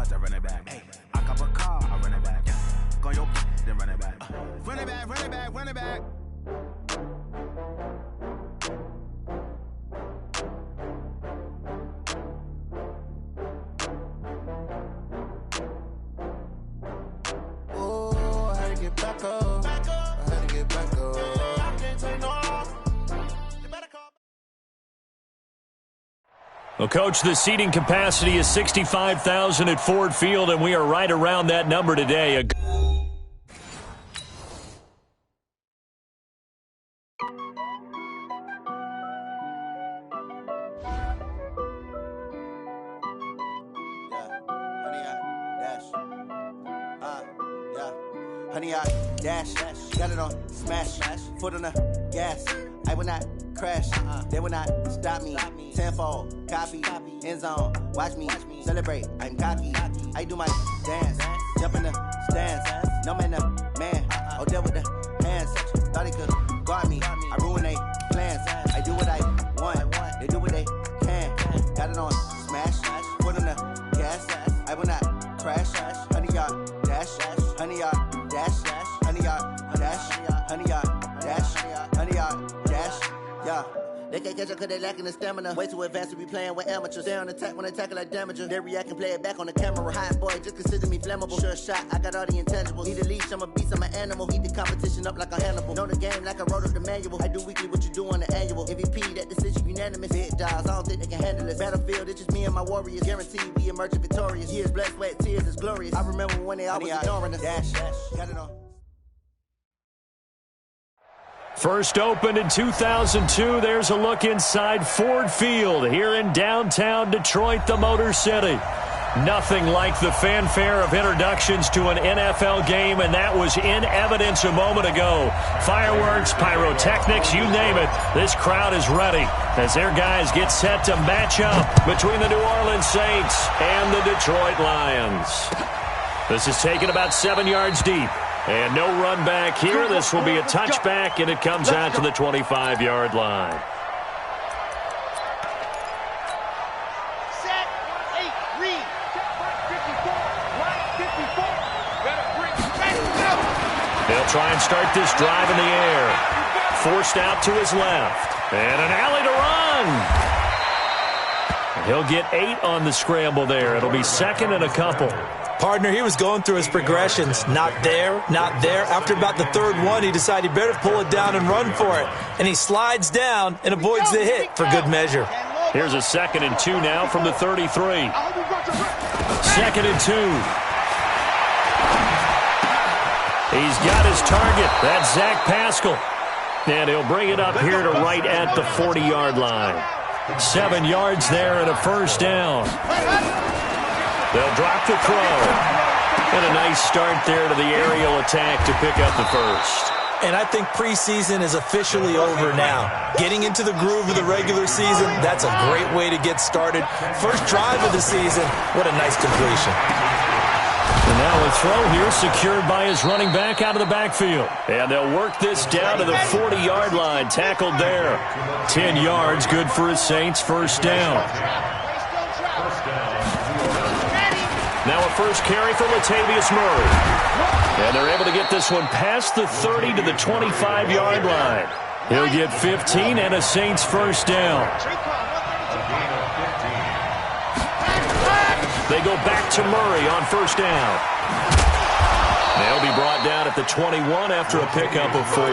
yards, I run it back. Hey, I cop a car, I run it back. Go on your then run it back. Run it back, run it back, run it back. Oh, I had to get back up. I had to get back up. I can't take no. Well, Coach, the seating capacity is 65,000 at Ford Field, and we are right around that number today. Honey, I dash, got it on smash, foot on the gas. I will not crash, they will not stop me. Tenfold, copy, end zone, watch me celebrate. I'm cocky, I do my dance, jump in the stands. No man, the man, oh, there with the hands. Thought he could guard me, I ruin they plans. I do what I want, they do what they can. Got it on smash, foot on the gas. I will not crash, honey, y'all dash, honey, y'all dash, honey, y'all dash, honey, y'all dash, honey, y'all dash, yeah. They can't catch up cause they lacking the stamina. Way too advanced to be playing with amateurs. They on attack when they tackle like damager. They react and play it back on the camera. Hot boy, just consider me flammable. Sure shot, I got all the intangibles. Need a leash, I'm a beast, I'm an animal. Eat the competition up like a Hannibal. Know the game like I wrote up the manual. I do weekly what you do on the annual. MVP, that decision unanimous. Big dogs, I don't think they can handle it. Battlefield, it's just me and my warriors. Guaranteed we emerge victorious. Years, blood, sweat, tears, it's glorious. I remember when they always ignoring us. Dash, got it on. First opened in 2002, there's a look inside Ford Field here in downtown Detroit, the Motor City. Nothing like the fanfare of introductions to an NFL game, and that was in evidence a moment ago. Fireworks, pyrotechnics, you name it. This crowd is ready as their guys get set to match up between the New Orleans Saints and the Detroit Lions. This is taken about 7 yards deep. And no run back here. This will be a touchback, and it comes out to the 25-yard line. Set, 8, read. Right 54, right 54. They'll try and start this drive in the air. Forced out to his left. And an alley to run. He'll get 8 on the scramble there. It'll be second and a couple. Partner, he was going through his progressions. Not there, not there. After about the third one, he decided he better pull it down and run for it. And he slides down and avoids the hit for good measure. Here's a 2nd and 2 now from the 33. 2nd and 2. He's got his target. That's Zach Pascal. And he'll bring it up here to right at the 40-yard line. 7 yards there and a first down. They'll drop the throw. And a nice start there to the aerial attack to pick up the first. And I think preseason is officially over now. Getting into the groove of the regular season, that's a great way to get started. First drive of the season, what a nice completion. And now a throw here secured by his running back out of the backfield. And they'll work this down to the 40-yard line, tackled there. 10 yards, good for his Saints, first down. Now a first carry for Latavius Murray. And they're able to get this one past the 30 to the 25-yard line. He'll get 15 and a Saints first down. They go back to Murray on first down. They'll be brought down at the 21 after a pickup of 4.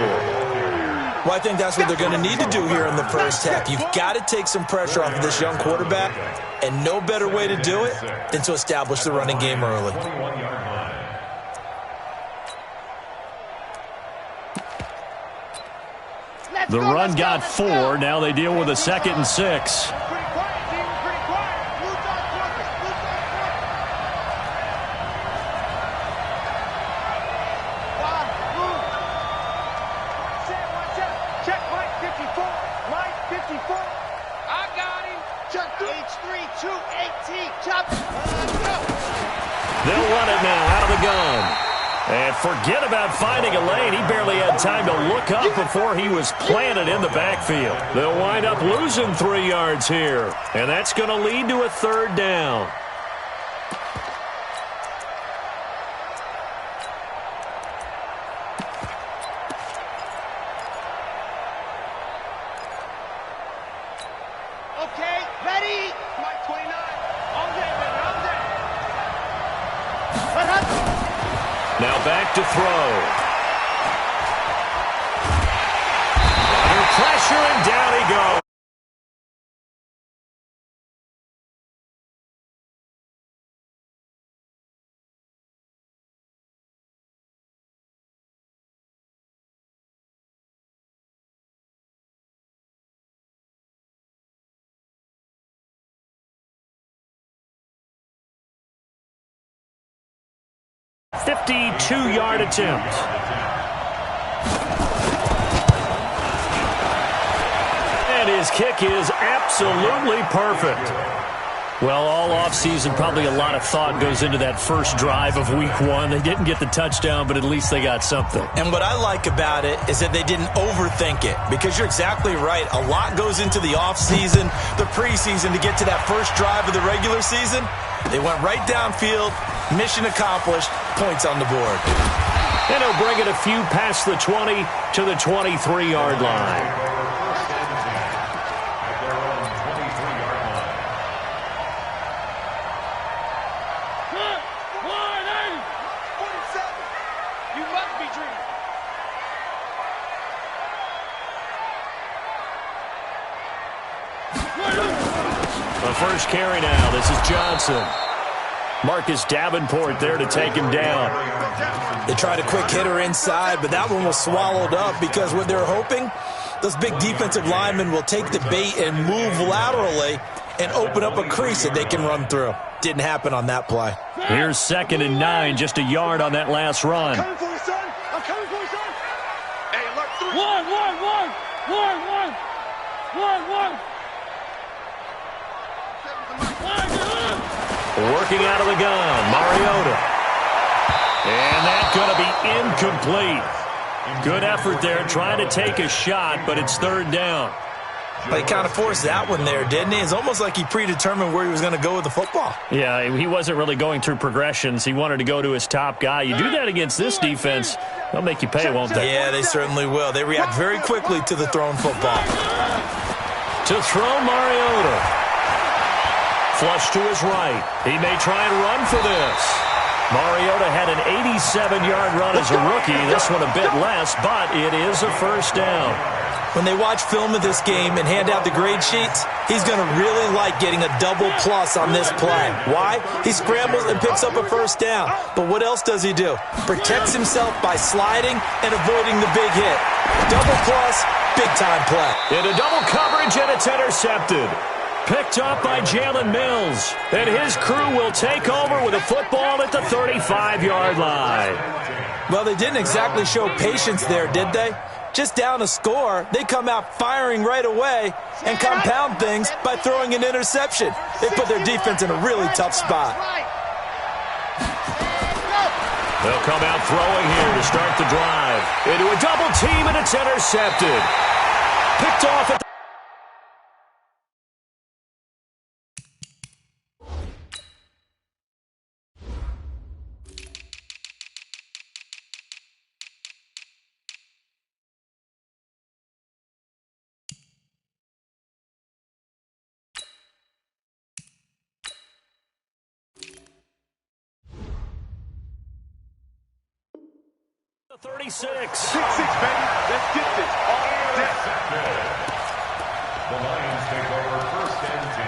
Well, I think that's what they're going to need to do here in the first half. You've got to take some pressure off of this young quarterback, and no better way to do it than to establish the running game early. The run got 4. Now they deal with a 2nd and 6. They'll run it now out of the gun. And forget about finding a lane. He barely had time to look up before he was planted in the backfield. They'll wind up losing 3 yards here. And that's going to lead to a third down. Ready? Mike 29. All day, baby, all day. Now back to throw. Under pressure, and down he goes. A 52-yard attempt. And his kick is absolutely perfect. Well, all offseason, probably a lot of thought goes into that first drive of week one. They didn't get the touchdown, but at least they got something. And what I like about it is that they didn't overthink it, because you're exactly right. A lot goes into the offseason, the preseason, to get to that first drive of the regular season. They went right downfield, mission accomplished, points on the board. And he'll bring it a few past the 20 to the 23-yard line. The first carry now. This is Johnson. Marcus Davenport there to take him down. They tried a quick hitter inside, but that one was swallowed up, because what they're hoping, those big defensive linemen will take the bait and move laterally and open up a crease that they can run through. Didn't happen on that play. Here's 2nd and 9, just a yard on that last run. I'm coming for you, son. I'm coming for you, son. Hey, look, three. One. Working out of the gun, Mariota. And that's going to be incomplete. Good effort there, trying to take a shot, but it's 3rd down. He kind of forced that one there, didn't he? It's almost like he predetermined where he was going to go with the football. Yeah, he wasn't really going through progressions. He wanted to go to his top guy. You do that against this defense, they'll make you pay, won't they? Yeah, they certainly will. They react very quickly to the thrown football. To throw, Mariota. Flush to his right. He may try and run for this. Mariota had an 87-yard run as a rookie. This one a bit less, but it is a first down. When they watch film of this game and hand out the grade sheets, he's going to really like getting a double plus on this play. Why? He scrambles and picks up a first down. But what else does he do? Protects himself by sliding and avoiding the big hit. Double plus, big-time play. Into double coverage, and it's intercepted. Picked up by Jalen Mills. And his crew will take over with a football at the 35-yard line. Well, they didn't exactly show patience there, did they? Just down a score, they come out firing right away and compound things by throwing an interception. They put their defense in a really tough spot. They'll come out throwing here to start the drive. Into a double team, and it's intercepted. Picked off at the The 36. 6-6, baby. Let's get this. All day. The Lions take over 1st and 10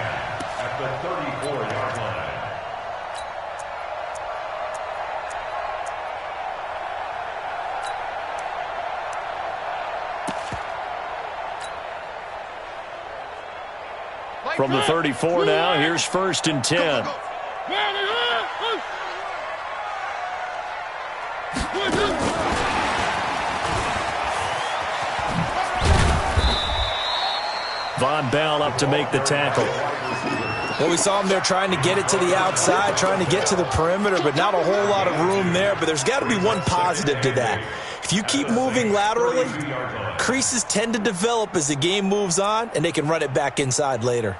at the 34-yard line. From the 34 now, here's 1st and 10. Von Bell up to make the tackle. Well, we saw him there trying to get it to the outside, trying to get to the perimeter, but not a whole lot of room there. But there's got to be one positive to that. If you keep moving laterally, creases tend to develop as the game moves on, and they can run it back inside later.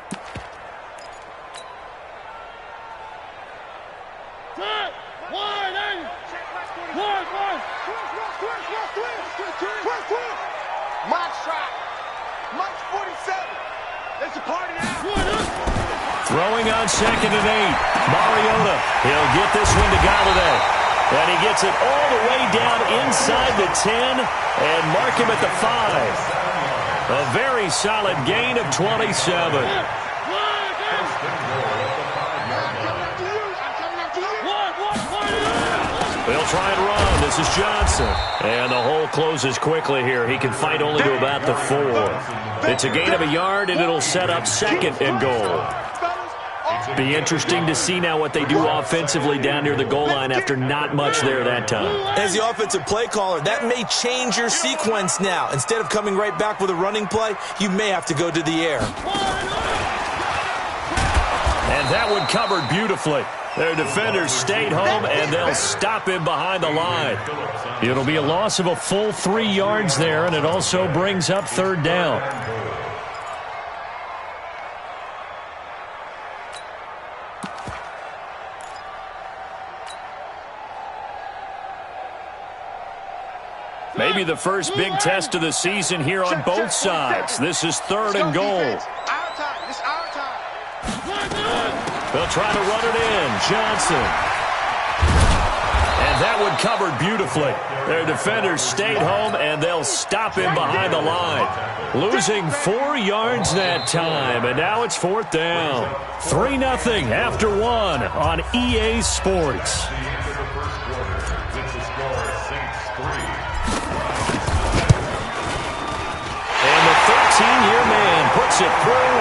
Mock shot. March 47. There's a party now. Throwing on 2nd and 8. Mariota, he'll get this one to Galladay. And he gets it all the way down inside the 10 and mark him at the 5. A very solid gain of 27. They'll try and run. This is Johnson. And the hole closes quickly here. He can fight only to about the 4. It's a gain of a yard, and it'll set up 2nd and goal. Be interesting to see now what they do offensively down near the goal line after not much there that time. As the offensive play caller, that may change your sequence now. Instead of coming right back with a running play, you may have to go to the air. And that one covered beautifully. Their defenders stayed home, and they'll stop him behind the line. It'll be a loss of a full 3 yards there, and it also brings up 3rd down. Maybe the first big test of the season here on both sides. This is 3rd and goal. They'll try to run it in. Johnson. And that one covered beautifully. Their defenders stayed home, and they'll stop him behind the line. Losing 4 yards that time, and now it's 4th down. 3-0 after 1 on EA Sports. And the 13-year man puts it through,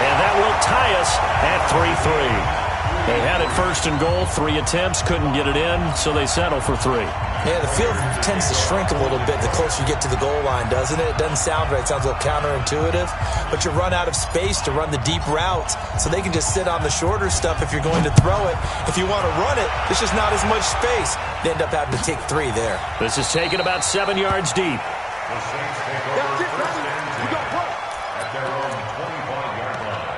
and that will tie us at 3-3. They had it 1st and goal, 3 attempts, couldn't get it in, so they settle for 3. Yeah, the field tends to shrink a little bit the closer you get to the goal line, doesn't it? It doesn't sound right. It sounds a little counterintuitive. But you run out of space to run the deep routes, so they can just sit on the shorter stuff if you're going to throw it. If you want to run it, there's just not as much space. They end up having to take 3 there. This is taken about 7 yards deep. The Saints take over 1st and 10 at their own 25-yard line.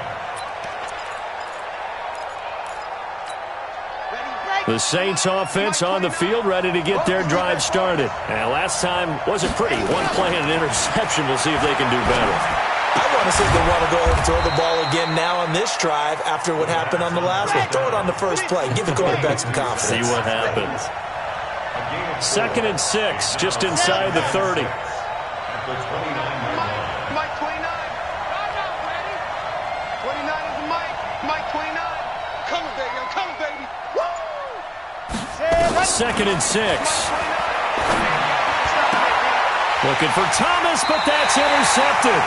The Saints offense on the field, ready to get their drive started. And last time wasn't pretty. 1 play and an interception. We'll see if they can do better. I want to see if they want to go ahead and throw the ball again now on this drive after what happened on the last one. Throw it on the first play. Give the quarterback some confidence. See what happens. 2nd and 6, just inside the 30. At the 29-yard line. Mike 29. Right now, ready? 29 is the Mike. Mike 29. Coming, baby. I'm coming, baby. Woo! 2nd and 6. Looking for Thomas, but that's intercepted.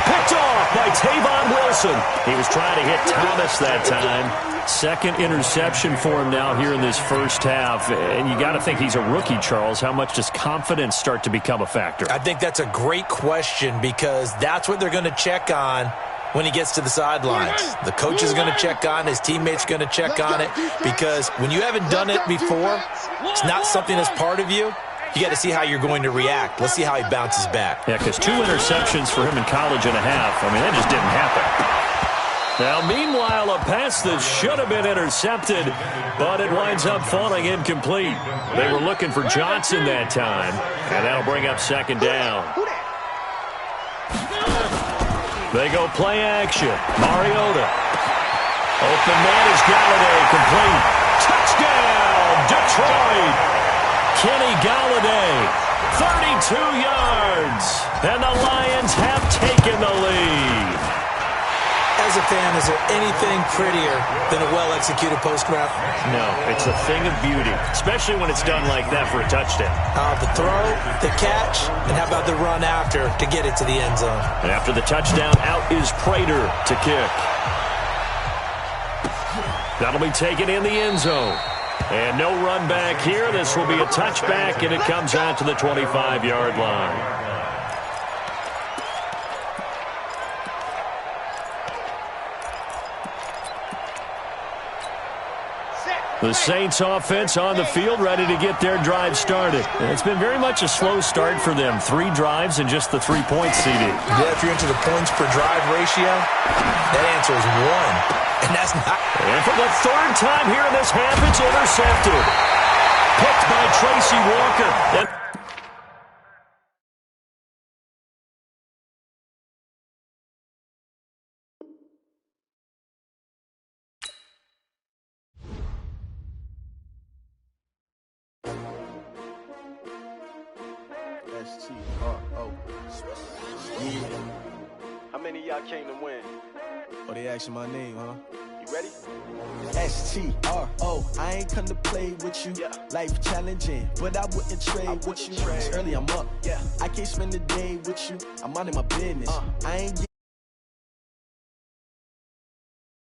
Picked off by Tavon Wilson. He was trying to hit Thomas that time. 2nd interception for him now here in this first half. And you got to think he's a rookie, Charles. How much does confidence start to become a factor? I think that's a great question because that's what they're going to check on when he gets to the sidelines. The coach is going to check on, his teammates are going to check on it, because when you haven't done it before, it's not something that's part of you. You got to see how you're going to react. Let's see how he bounces back. Yeah, because 2 interceptions for him in college and a half. I mean, that just didn't happen. Now, meanwhile, a pass that should have been intercepted, but it winds up falling incomplete. They were looking for Johnson that time, and that'll bring up 2nd down. They go play action. Mariota. Open man is Galladay. Complete. Touchdown, Detroit. Kenny Galladay. 32 yards. And the Lions have taken the lead. As a fan, is there anything prettier than a well-executed post route? No, it's a thing of beauty, especially when it's done like that for a touchdown. The throw, the catch, and how about the run after to get it to the end zone? And after the touchdown, out is Prater to kick. That'll be taken in the end zone. And no run back here. This will be a touchback, and it comes out to the 25-yard line. The Saints offense on the field, ready to get their drive started. And it's been very much a slow start for them. 3 drives and just the 3 points, CD. Yeah, if you're into the points per drive ratio, that answer is 1. And that's not. And for the 3rd time here in this half, it's intercepted. Picked by Tracy Walker. And S-T-R-O. Yeah. How many of y'all came to win? Oh, they asking my name, huh? You ready? S-T-R-O. I ain't come to play with you. Yeah. Life challenging, but I wouldn't trade with you. It's early, I'm up. Yeah. I can't spend the day with you. I'm minding my business. I ain't